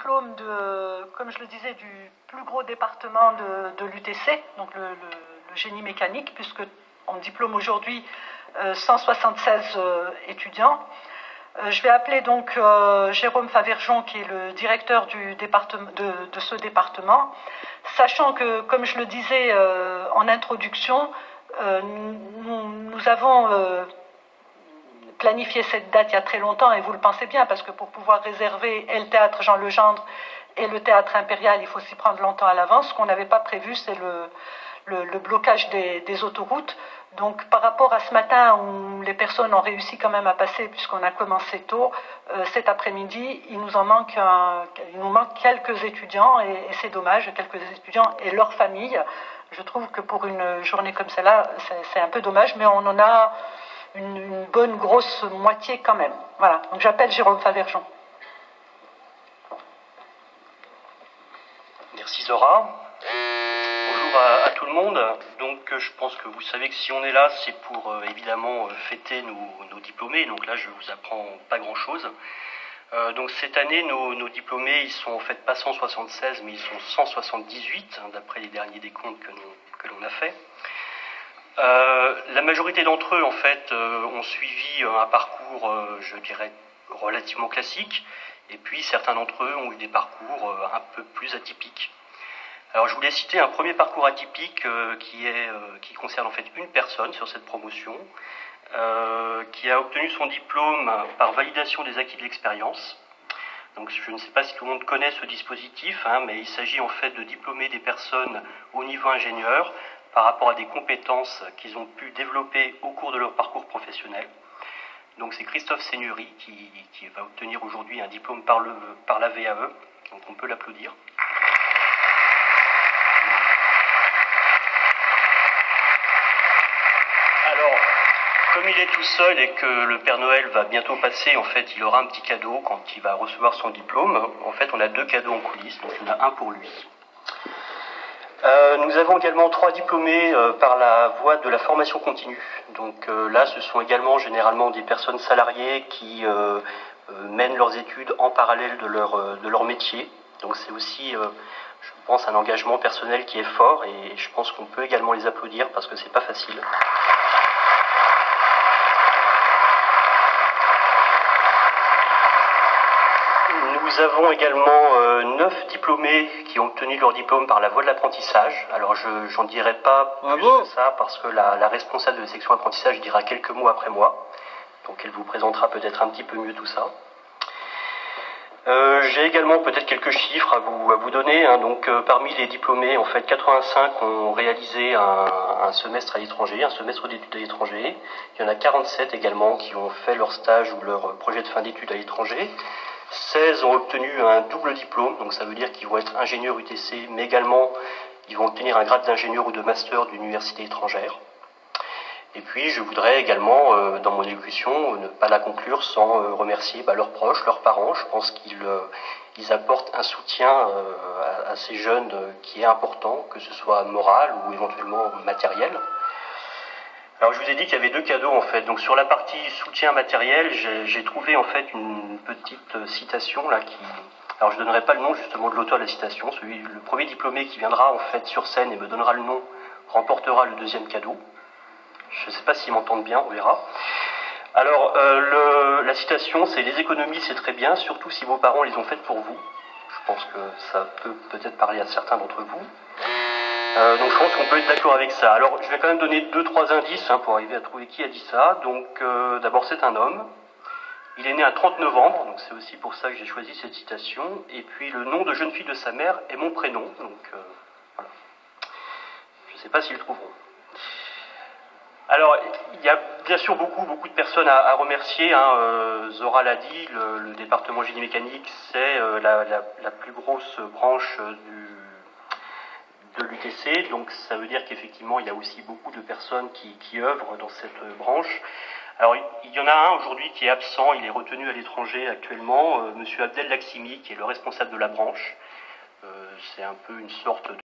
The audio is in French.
diplôme, comme je le disais, du plus gros département de l'UTC, donc le génie mécanique, puisqu'on diplôme aujourd'hui 176 étudiants. Je vais appeler donc Jérôme Faverjon, qui est le directeur de ce département, sachant que, comme je le disais en introduction, nous avons planifié cette date il y a très longtemps, et vous le pensez bien, parce que pour pouvoir réserver et le théâtre Jean Legendre et le théâtre Impérial, il faut s'y prendre longtemps à l'avance. Ce qu'on n'avait pas prévu, c'est le blocage des autoroutes. Donc par rapport à ce matin où les personnes ont réussi quand même à passer, puisqu'on a commencé tôt, cet après-midi, il nous manque quelques étudiants, et c'est dommage, quelques étudiants et leurs familles. Je trouve que pour une journée comme celle-là, c'est un peu dommage, mais on en a une bonne grosse moitié quand même. Voilà, donc j'appelle Jérôme Faverjon. Merci Zora. Bonjour à tout le monde. Donc je pense que vous savez que si on est là, c'est pour évidemment fêter nos diplômés. Donc là, je vous apprends pas grand-chose. Donc cette année, nos diplômés, ils sont en fait pas 176, mais ils sont 178, d'après les derniers décomptes que l'on a fait. La majorité d'entre eux, en fait, ont suivi un parcours, je dirais, relativement classique. Et puis certains d'entre eux ont eu des parcours un peu plus atypiques. Alors je voulais citer un premier parcours atypique qui concerne en fait une personne sur cette promotion, qui a obtenu son diplôme par validation des acquis de l'expérience. Donc je ne sais pas si tout le monde connaît ce dispositif, mais il s'agit en fait de diplômer des personnes au niveau ingénieur par rapport à des compétences qu'ils ont pu développer au cours de leur parcours professionnel. Donc c'est Christophe Seigneury qui va obtenir aujourd'hui un diplôme par la VAE, donc on peut l'applaudir. Alors, comme il est tout seul et que le Père Noël va bientôt passer, en fait, il aura un petit cadeau quand il va recevoir son diplôme. En fait, on a 2 cadeaux en coulisses, donc il y en a un pour lui. Nous avons également 3 diplômés par la voie de la formation continue. Donc là, ce sont également généralement des personnes salariées qui mènent leurs études en parallèle de leur métier. Donc c'est aussi, je pense, un engagement personnel qui est fort, et je pense qu'on peut également les applaudir parce que c'est pas facile. Nous avons également 9 diplômés qui ont obtenu leur diplôme par la voie de l'apprentissage. Alors j'en dirai pas plus que ça parce que la responsable de la section apprentissage dira quelques mots après moi. Donc elle vous présentera peut-être un petit peu mieux tout ça. J'ai également peut-être quelques chiffres à vous donner. Donc parmi les diplômés, en fait 85 ont réalisé un semestre à l'étranger, un semestre d'études à l'étranger. Il y en a 47 également qui ont fait leur stage ou leur projet de fin d'études à l'étranger. 16 ont obtenu un double diplôme, donc ça veut dire qu'ils vont être ingénieurs UTC, mais également ils vont obtenir un grade d'ingénieur ou de master d'une université étrangère. Et puis je voudrais également, dans mon élocution, ne pas la conclure sans remercier leurs proches, leurs parents. Je pense qu'ils apportent un soutien à ces jeunes qui est important, que ce soit moral ou éventuellement matériel. Alors je vous ai dit qu'il y avait 2 cadeaux en fait. Donc sur la partie soutien matériel, j'ai trouvé en fait une petite citation là qui... Alors je donnerai pas le nom justement de l'auteur de la citation. Le premier diplômé qui viendra en fait sur scène et me donnera le nom remportera le 2e cadeau. Je ne sais pas s'ils m'entendent bien, on verra. Alors la citation, c'est: les économies c'est très bien, surtout si vos parents les ont faites pour vous. Je pense que ça peut peut-être parler à certains d'entre vous. Donc je pense qu'on peut être d'accord avec ça. Alors je vais quand même donner 2-3 indices pour arriver à trouver qui a dit ça. Donc d'abord c'est un homme. Il est né un 30 novembre, donc c'est aussi pour ça que j'ai choisi cette citation. Et puis le nom de jeune fille de sa mère est mon prénom. Donc voilà. Je ne sais pas s'ils le trouveront. Alors il y a bien sûr beaucoup de personnes à remercier. Zora l'a dit, le département génie mécanique c'est la plus grosse branche de l'UTC, donc ça veut dire qu'effectivement il y a aussi beaucoup de personnes qui œuvrent dans cette branche. Alors il y en a un aujourd'hui qui est absent, il est retenu à l'étranger actuellement, monsieur Abdel Laksimi, qui est le responsable de la branche. C'est un peu une sorte de